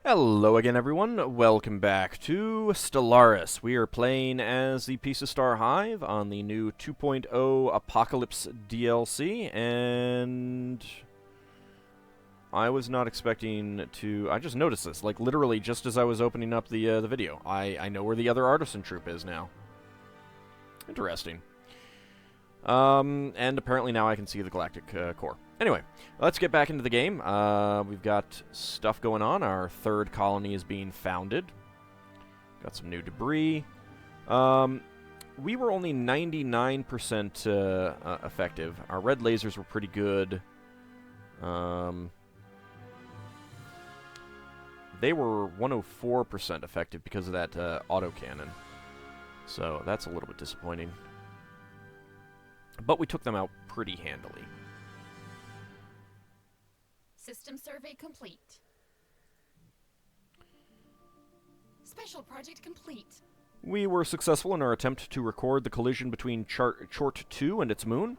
Hello again, everyone. Welcome back to Stellaris. We are playing as the Piece of Star Hive on the new 2.0 Apocalypse DLC, and I was not expecting to... I just noticed this, like, literally just as I was opening up the video. I know where the other artisan troop is now. Interesting. And apparently now I can see the Galactic Core. Anyway, let's get back into the game. We've got stuff going on. Our third colony is being founded. Got some new debris. We were only 99% effective. Our red lasers were pretty good. They were 104% effective because of that autocannon. So that's a little bit disappointing. But we took them out pretty handily. System survey complete. Special project complete. We were successful in our attempt to record the collision between Chort 2 and its moon.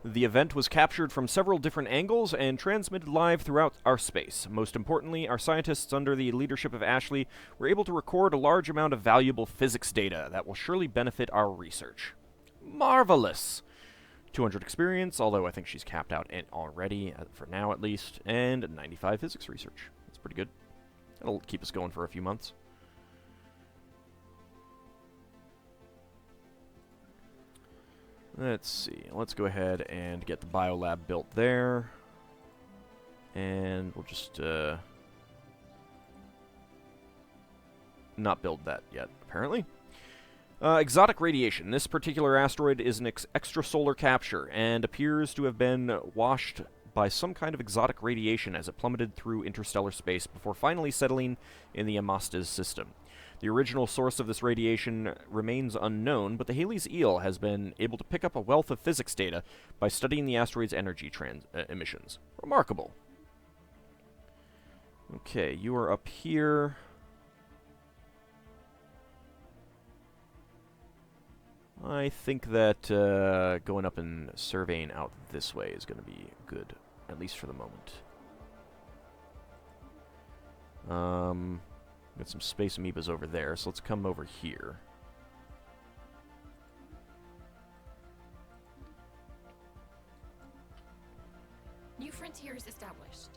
The event was captured from several different angles and transmitted live throughout our space. Most importantly, our scientists under the leadership of Ashley were able to record a large amount of valuable physics data that will surely benefit our research. Marvelous! 200 experience, although I think she's capped out already, for now at least, and 95 physics research. That's pretty good. That'll keep us going for a few months. Let's see. Let's go ahead and get the biolab built there. And we'll just not build that yet, apparently. Exotic radiation. This particular asteroid is an extrasolar capture and appears to have been washed by some kind of exotic radiation as it plummeted through interstellar space before finally settling in the Amastas system. The original source of this radiation remains unknown, but the Halley's Eel has been able to pick up a wealth of physics data by studying the asteroid's energy emissions. Remarkable. Okay, you are up here. I think that going up and surveying out this way is going to be good, at least for the moment. Got some space amoebas over there, so let's come over here. New frontiers established.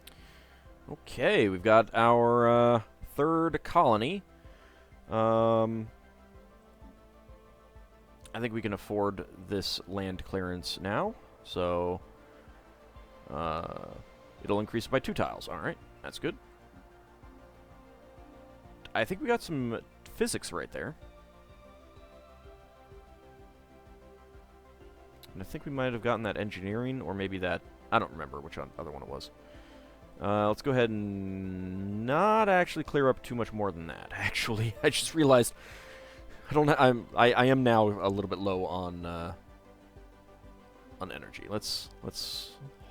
Okay, we've got our third colony. I think we can afford this land clearance now, so it'll increase by 2 tiles. Alright, that's good. I think we got some physics right there. And I think we might have gotten that engineering, or maybe that... I don't remember which other one it was. Let's go ahead and not actually clear up too much more than that, actually. I just realized... I am now a little bit low on energy. Let's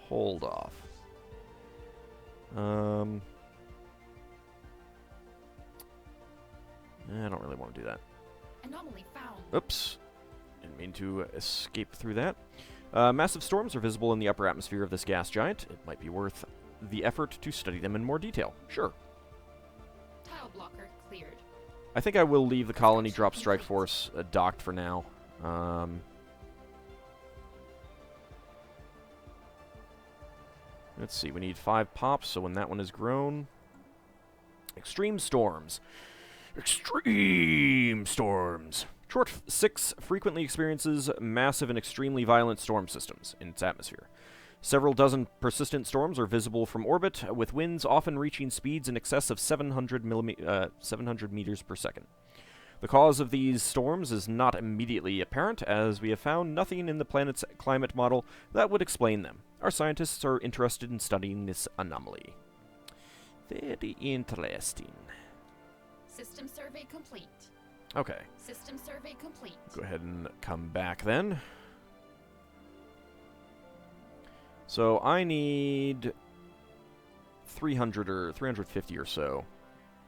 hold off. I don't really want to do that. Anomaly found. Oops. Didn't mean to escape through that. Massive storms are visible in the upper atmosphere of this gas giant. It might be worth the effort to study them in more detail. Sure. Tile blocker cleared. I think I will leave the colony drop strike force docked for now. Let's see, we need 5 pops, so when that one is grown... Extreme storms. Extreme storms! Chort 6 frequently experiences massive and extremely violent storm systems in its atmosphere. Several dozen persistent storms are visible from orbit, with winds often reaching speeds in excess of 700 meters per second. The cause of these storms is not immediately apparent, as we have found nothing in the planet's climate model that would explain them. Our scientists are interested in studying this anomaly. Very interesting. System survey complete. Okay. System survey complete. Go ahead and come back then. So I need 300 or 350 or so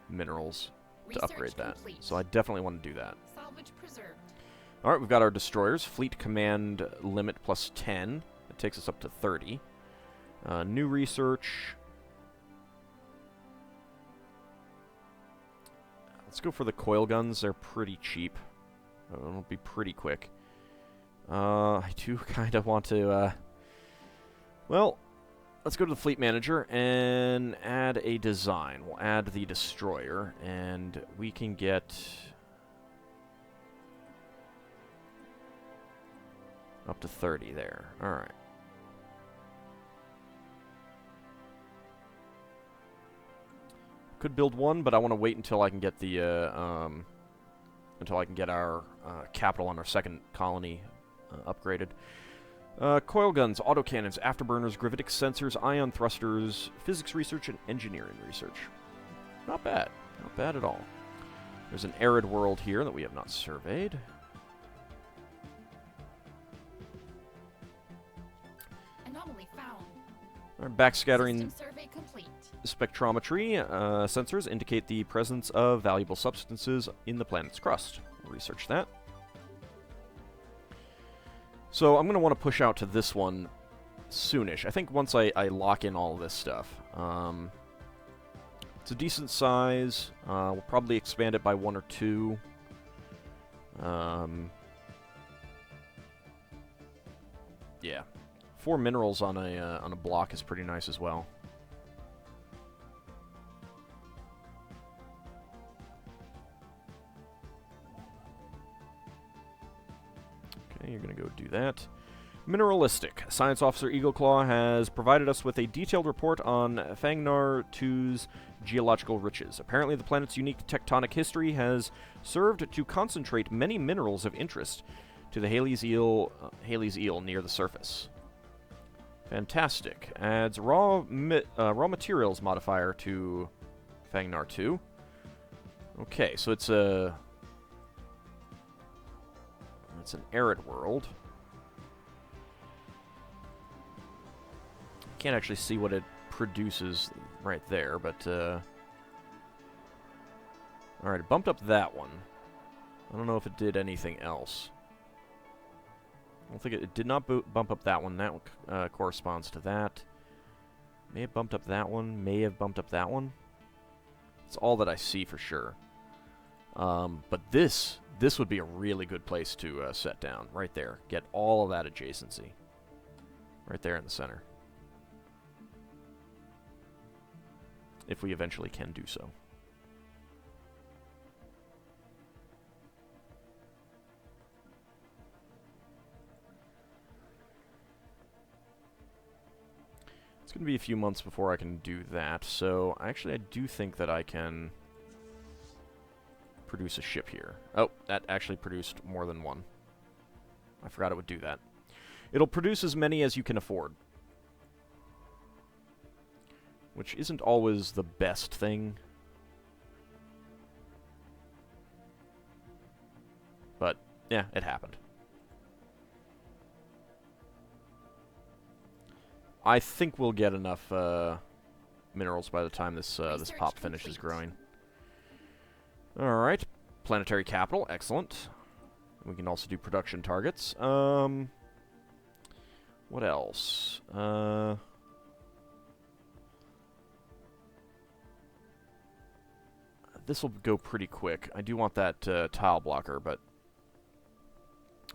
minerals to upgrade that. Complete. So I definitely want to do that. Salvage preserved. Alright, we've got our destroyers. Fleet command limit plus 10. That takes us up to 30. New research. Let's go for the coil guns. They're pretty cheap. It'll be pretty quick. I do kind of want to, well, let's go to the fleet manager and add a design. We'll add the destroyer, and we can get up to 30 there. Alright. Could build one, but I want to wait until I can get the, until I can get our capital on our second colony upgraded. Coil guns, autocannons, afterburners, gravitic sensors, ion thrusters, physics research, and engineering research. Not bad. Not bad at all. There's an arid world here that we have not surveyed. Anomaly found. Our backscattering System survey complete. spectrometry sensors indicate the presence of valuable substances in the planet's crust. We'll research that. So I'm going to want to push out to this one soonish. I think once I lock in all this stuff. It's a decent size. We'll probably expand it by 1 or 2. Yeah. 4 minerals on a block is pretty nice as well. Okay, you're going to go do that. Mineralistic. Science Officer Eagleclaw has provided us with a detailed report on Fangnar 2's geological riches. Apparently, the planet's unique tectonic history has served to concentrate many minerals of interest to the Halley's Eel near the surface. Fantastic. Adds raw materials modifier to Fangnar 2. Okay, so it's an arid world. Can't actually see what it produces right there, but alright, it bumped up that one. I don't know if it did anything else. I don't think it did not bump up that one. That one corresponds to that. May have bumped up that one. May have bumped up that one. It's all that I see for sure. But this would be a really good place to set down. Right there. Get all of that adjacency. Right there in the center. If we eventually can do so. It's going to be a few months before I can do that, so actually I do think that I can produce a ship here. Oh, that actually produced more than one. I forgot it would do that. It'll produce as many as you can afford. Which isn't always the best thing. But, yeah, it happened. I think we'll get enough minerals by the time this this pop finishes growing. Alright. Planetary capital, excellent. We can also do production targets. What else? This will go pretty quick. I do want that tile blocker, but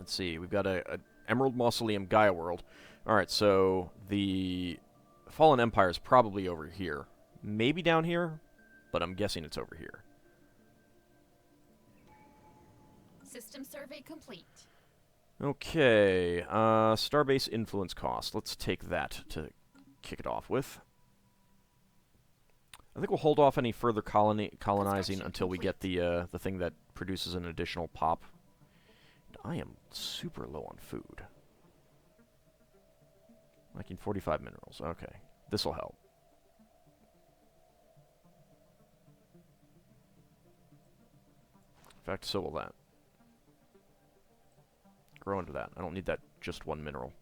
let's see. We've got a Emerald Mausoleum Gaia World. Alright, so the Fallen Empire is probably over here. Maybe down here, but I'm guessing it's over here. System survey complete. Okay, Starbase influence cost. Let's take that to kick it off with. I think we'll hold off any further colonizing until we get the thing that produces an additional pop. I am super low on food. Lacking 45 minerals. Okay, this will help. In fact, so will that. Grow into that. I don't need that just one mineral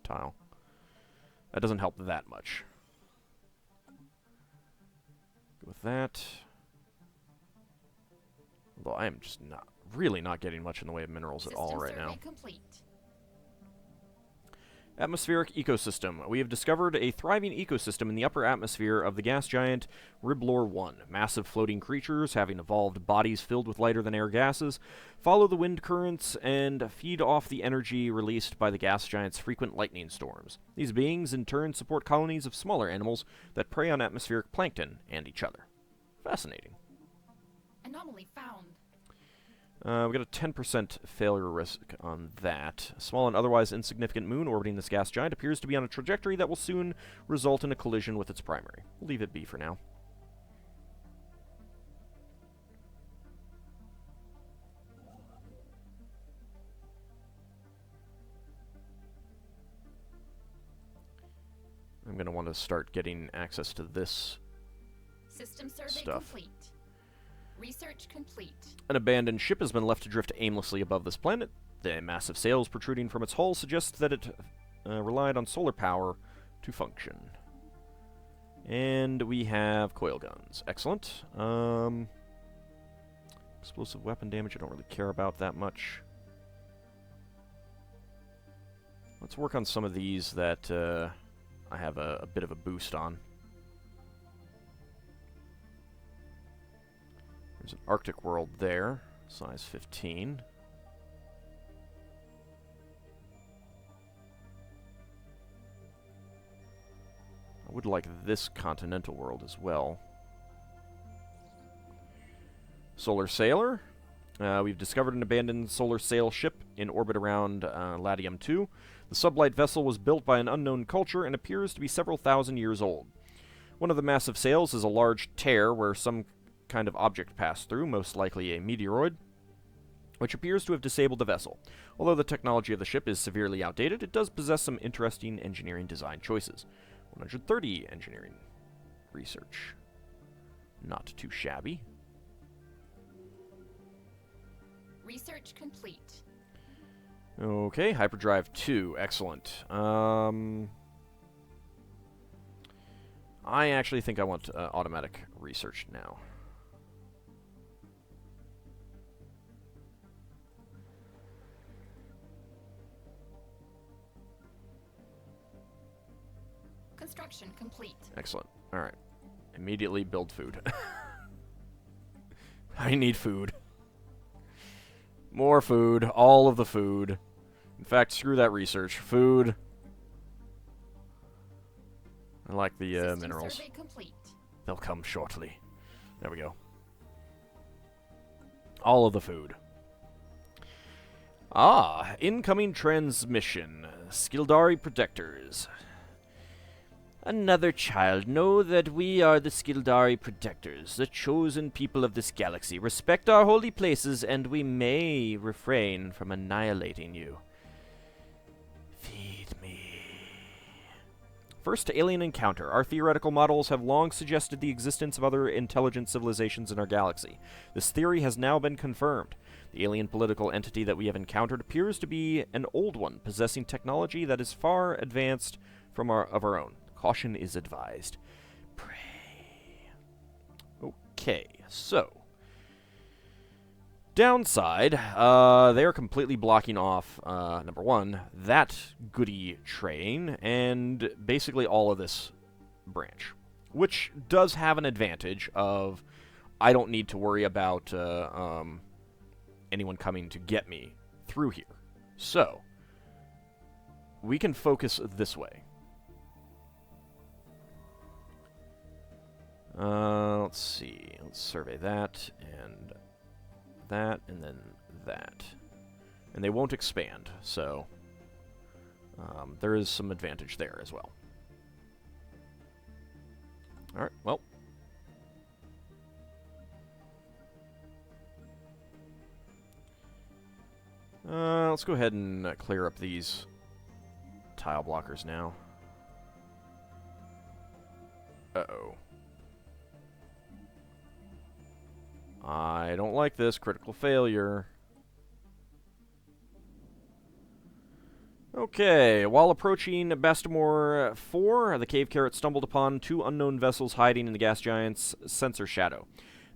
tile. That doesn't help that much. Go with that. Although I am just really not getting much in the way of minerals at all right now. Complete. Atmospheric ecosystem. We have discovered a thriving ecosystem in the upper atmosphere of the gas giant Riblor 1. Massive floating creatures, having evolved bodies filled with lighter-than-air gases, follow the wind currents and feed off the energy released by the gas giant's frequent lightning storms. These beings, in turn, support colonies of smaller animals that prey on atmospheric plankton and each other. Fascinating. Anomaly found. We got a 10% failure risk on that. A small and otherwise insignificant moon orbiting this gas giant appears to be on a trajectory that will soon result in a collision with its primary. We'll leave it be for now. I'm going to want to start getting access to this System survey stuff. complete. Research complete. An abandoned ship has been left to drift aimlessly above this planet. The massive sails protruding from its hull suggest that it relied on solar power to function. And we have coil guns. Excellent. Explosive weapon damage, I don't really care about that much. Let's work on some of these that I have a bit of a boost on. There's an Arctic world there, size 15. I would like this continental world as well. Solar Sailor. We've discovered an abandoned solar sail ship in orbit around Latium 2. The sublight vessel was built by an unknown culture and appears to be several thousand years old. One of the massive sails is a large tear where some kind of object passed through, most likely a meteoroid, which appears to have disabled the vessel. Although the technology of the ship is severely outdated, it does possess some interesting engineering design choices. 130 engineering research. Not too shabby. Research complete. Okay, Hyperdrive 2. Excellent. I actually think I want automatic research now. Construction complete. Excellent. Alright. Immediately build food. I need food. More food. All of the food. In fact, screw that research. Food. I like the System minerals. survey complete. They'll come shortly. There we go. All of the food. Ah, incoming transmission. Skildari Protectors. Another child. Know that we are the Skildari Protectors, the chosen people of this galaxy. Respect our holy places, and we may refrain from annihilating you. Feed me. First alien encounter. Our theoretical models have long suggested the existence of other intelligent civilizations in our galaxy. This theory has now been confirmed. The alien political entity that we have encountered appears to be an old one, possessing technology that is far advanced from our own. Caution is advised. Pray. Okay, so. Downside, they are completely blocking off, number one, that goody train, and basically all of this branch. Which does have an advantage of, I don't need to worry about anyone coming to get me through here. So, we can focus this way. Let's see. Let's survey that, and then that. And they won't expand, so there is some advantage there as well. Alright, well. Let's go ahead and clear up these tile blockers now. Uh-oh. I don't like this. Critical failure. Okay, while approaching Bastamore 4, the cave carrot stumbled upon two unknown vessels hiding in the gas giant's sensor shadow.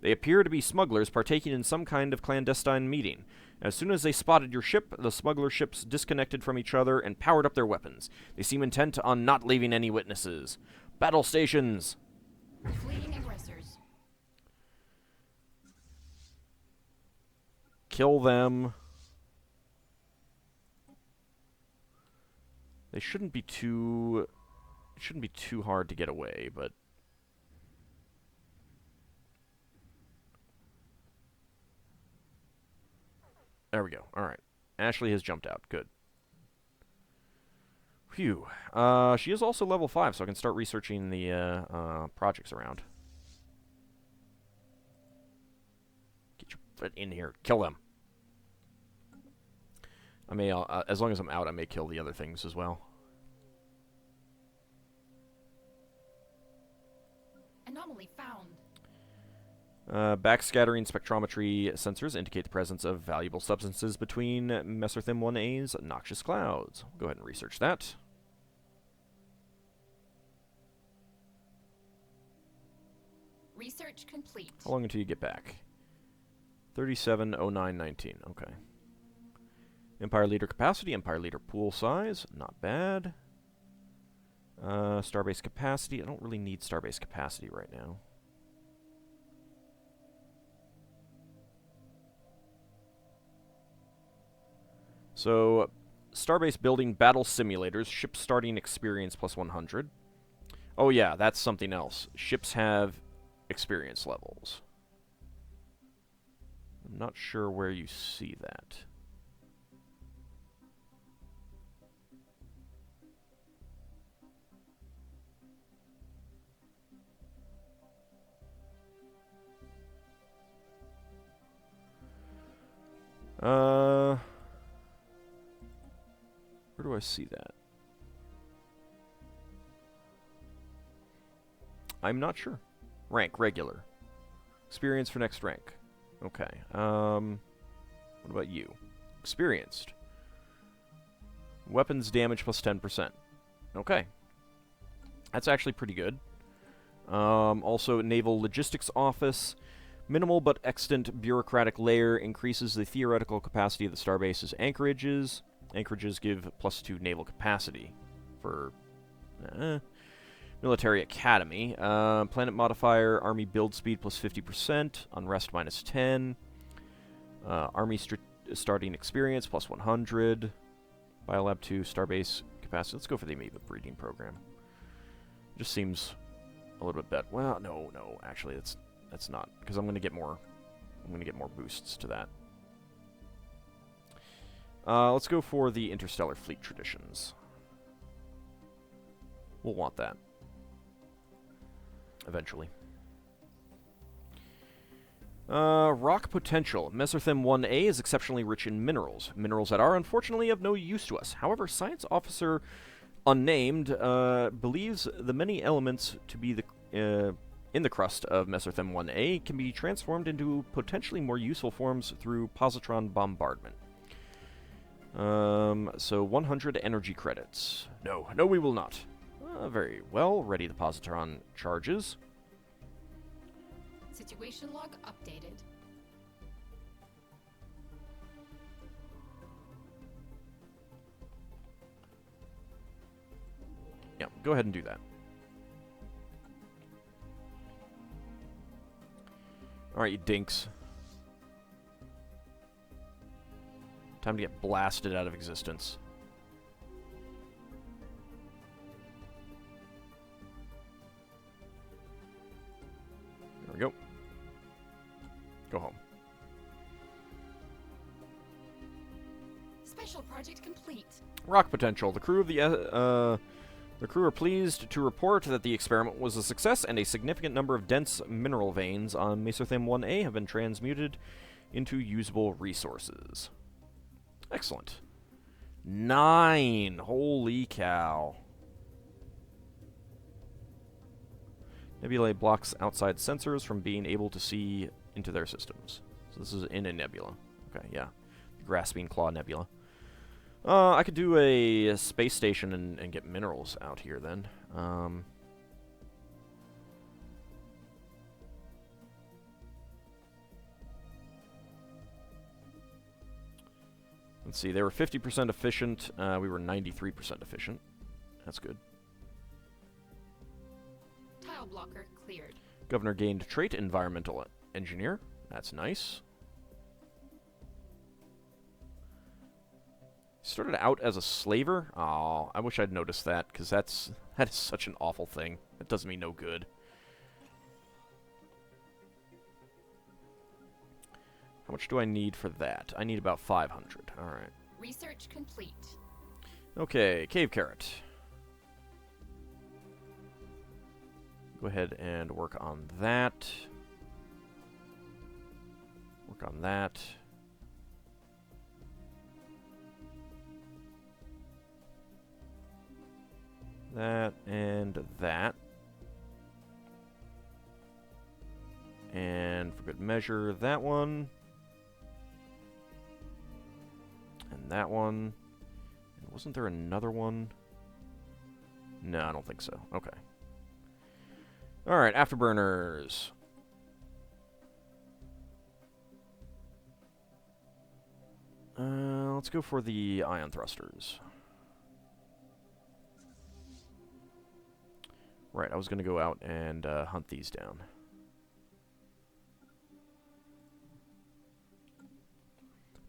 They appear to be smugglers partaking in some kind of clandestine meeting. As soon as they spotted your ship, the smuggler ships disconnected from each other and powered up their weapons. They seem intent on not leaving any witnesses. Battle stations! Fleeing aggressors. Kill them. They shouldn't be too... It shouldn't be too hard to get away, but... There we go. Alright. Ashley has jumped out. Good. Phew. She is also level 5, so I can start researching the projects around. Get your foot in here. Kill them. I may, as long as I'm out, I may kill the other things as well. Anomaly found. Backscattering spectrometry sensors indicate the presence of valuable substances between Mesothem 1A's noxious clouds. Go ahead and research that. Research complete. How long until you get back? 370919. Okay. Empire leader capacity, Empire leader pool size, not bad. Starbase capacity. I don't really need starbase capacity right now. So, Starbase building battle simulators, ship starting experience plus 100. Oh yeah, that's something else. Ships have experience levels. I'm not sure where you see that. Where do I see that? I'm not sure. Rank, regular. Experience for next rank. Okay. What about you? Experienced. Weapons damage plus 10%. Okay. That's actually pretty good. Also, Naval Logistics Office. Minimal but extant bureaucratic layer increases the theoretical capacity of the starbase's anchorages. Anchorages give plus 2 naval capacity for military academy. Planet modifier, army build speed plus 50%, unrest minus 10, army starting experience plus 100, biolab 2, starbase capacity. Let's go for the amoeba breeding program. Just seems a little bit better. Well, no, actually, that's not, because I'm gonna get more boosts to that. Let's go for the interstellar fleet traditions. We'll want that eventually. Rock potential. Mesothem 1A is exceptionally rich in minerals. Minerals that are, unfortunately, of no use to us. However, Science Officer Unnamed believes the many elements to be in the crust of Mesothem 1A can be transformed into potentially more useful forms through positron bombardment. So 100 energy credits. No, we will not. Very well. Ready the positron charges. Situation log updated. Yeah, go ahead and do that. Alright, you dinks. Time to get blasted out of existence. There we go. Go home. Special project complete. Rock potential. The crew of the crew are pleased to report that the experiment was a success, and a significant number of dense mineral veins on Mesothem 1A have been transmuted into usable resources. Excellent. 9! Holy cow. Nebulae blocks outside sensors from being able to see into their systems. So this is in a nebula. Okay, yeah. The Grasping Claw Nebula. I could do a space station and get minerals out here then. Let's see, they were 50% efficient. We were 93% efficient. That's good. Tile blocker cleared. Governor gained trait environmental engineer. That's nice. Started out as a slaver. Oh, I wish I'd noticed that, because that is such an awful thing. That does me no good. How much do I need for that? I need about 500. Alright. Research complete. Okay, cave carrot. Go ahead and work on that. Work on that. That and that. And for good measure, that one. And that one. And wasn't there another one? No, I don't think so. Okay. Alright, afterburners. Let's go for the ion thrusters. Right, I was going to go out and hunt these down.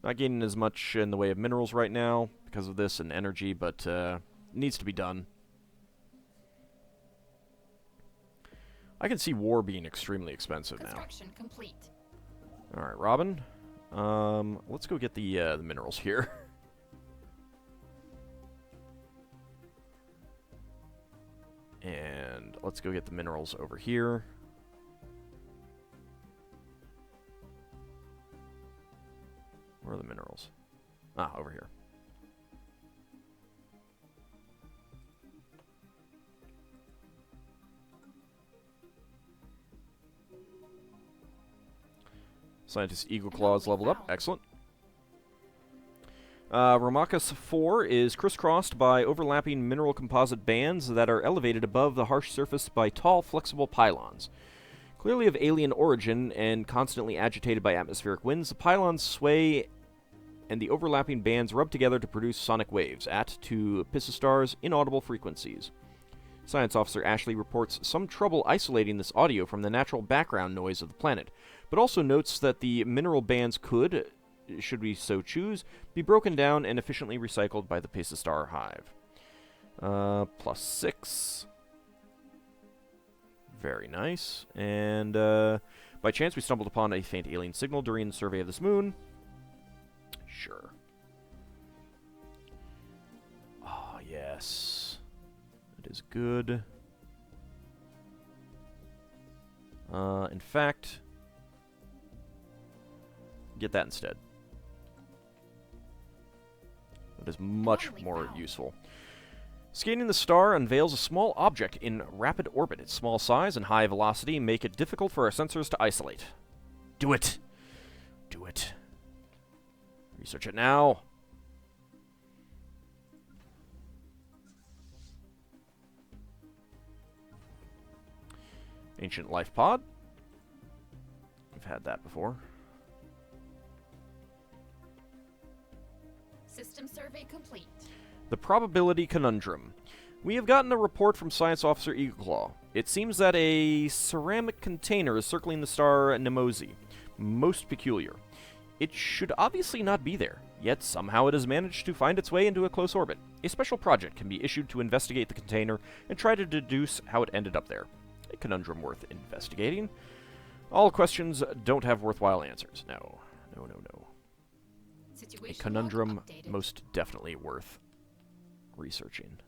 Not gaining as much in the way of minerals right now because of this and energy, but it needs to be done. I can see war being extremely expensive now. Construction complete. Alright, Robin. Let's go get the minerals here. And let's go get the minerals over here. Where are the minerals? Ah, over here. Scientist Eagle Claws leveled up. Excellent. Ramachus 4 is crisscrossed by overlapping mineral composite bands that are elevated above the harsh surface by tall, flexible pylons. Clearly of alien origin and constantly agitated by atmospheric winds, the pylons sway and the overlapping bands rub together to produce sonic waves to Pissistar's inaudible frequencies. Science Officer Ashley reports some trouble isolating this audio from the natural background noise of the planet, but also notes that the mineral bands could, should we so choose, be broken down and efficiently recycled by the Pissistar hive. +6. Very nice. And by chance we stumbled upon a faint alien signal during the survey of this moon. Sure. Ah, yes. It is good. In fact, get that instead. That is much more useful. Scanning the star unveils a small object in rapid orbit. Its small size and high velocity make it difficult for our sensors to isolate. Do it! Do it. Research it now. Ancient Life Pod. We've had that before. System survey complete. The Probability Conundrum. We have gotten a report from Science Officer Eagleclaw. It seems that a ceramic container is circling the star Nemosi. Most peculiar. It should obviously not be there, yet somehow it has managed to find its way into a close orbit. A special project can be issued to investigate the container and try to deduce how it ended up there. A conundrum worth investigating. All questions don't have worthwhile answers. No. No, no, no. A conundrum most definitely worth researching.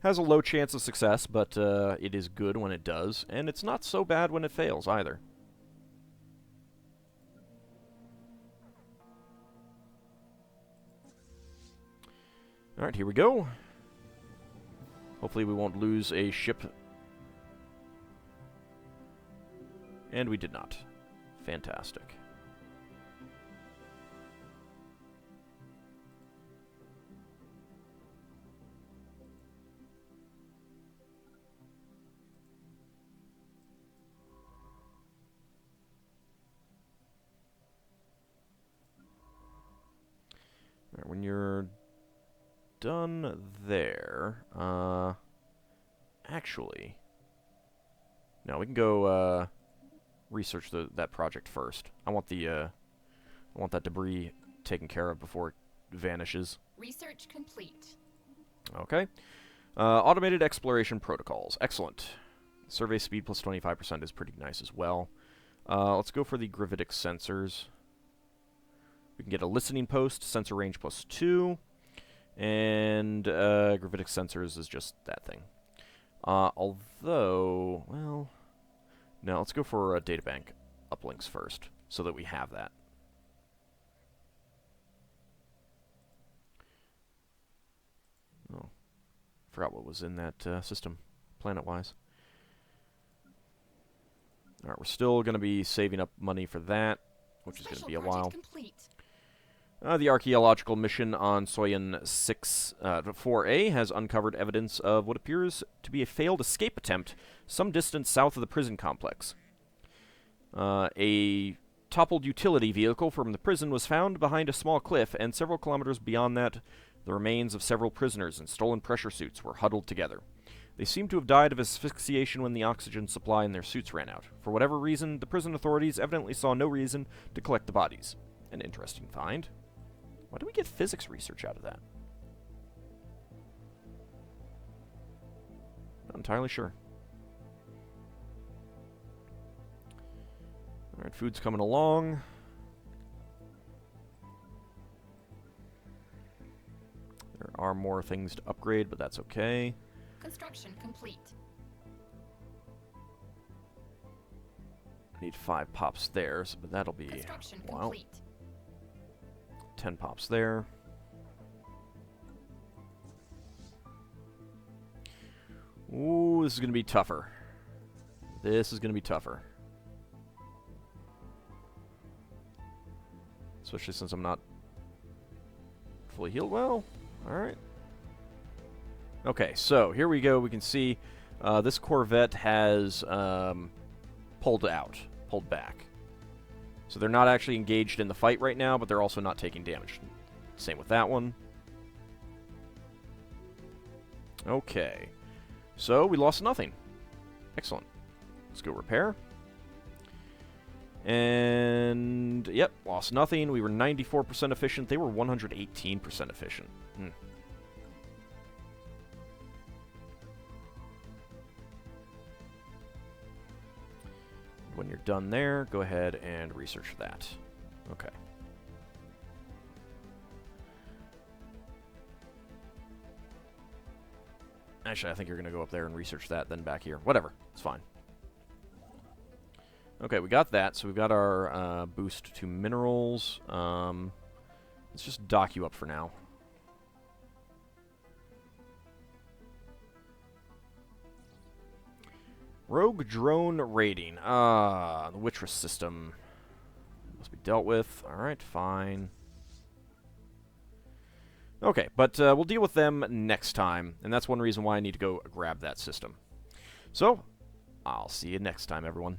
Has a low chance of success, but it is good when it does, and it's not so bad when it fails either. Alright, here we go. Hopefully we won't lose a ship. And we did not. Fantastic. Alright, when you're done there, actually, no, we can go research that project first. I want that debris taken care of before it vanishes. Research complete. Okay. Automated exploration protocols. Excellent. Survey speed plus 25% is pretty nice as well. Let's go for the gravitic sensors. We can get a listening post, sensor range plus 2, and gravitic sensors is just that thing. Although, well, no, let's go for a databank uplinks first, so that we have that. Oh, forgot what was in that system, planet-wise. Alright, we're still going to be saving up money for that, which is going to be a while. Complete. The archaeological mission on Soyan 4A has uncovered evidence of what appears to be a failed escape attempt some distance south of the prison complex. A toppled utility vehicle from the prison was found behind a small cliff, and several kilometers beyond that, the remains of several prisoners in stolen pressure suits were huddled together. They seem to have died of asphyxiation when the oxygen supply in their suits ran out. For whatever reason, the prison authorities evidently saw no reason to collect the bodies. An interesting find. Why do we get physics research out of that? Not entirely sure. Alright, food's coming along. There are more things to upgrade, but that's okay. Construction complete. I need 5 pops there, but that'll be Construction wow. complete. 10 pops there. Ooh, this is going to be tougher. This is going to be tougher. Especially since I'm not fully healed well. Alright. Okay, so here we go. We can see this Corvette has pulled back. So they're not actually engaged in the fight right now, but they're also not taking damage. Same with that one. Okay. So we lost nothing. Excellent. Let's go repair. And, yep, lost nothing. We were 94% efficient. They were 118% efficient. When you're done there, go ahead and research that. Okay. Actually, I think you're going to go up there and research that, then back here. Whatever. It's fine. Okay, we got that. So we've got our boost to minerals. Let's just dock you up for now. Rogue drone raiding. The Wittress system must be dealt with. Alright, fine. Okay, but we'll deal with them next time, and that's one reason why I need to go grab that system. So, I'll see you next time, everyone.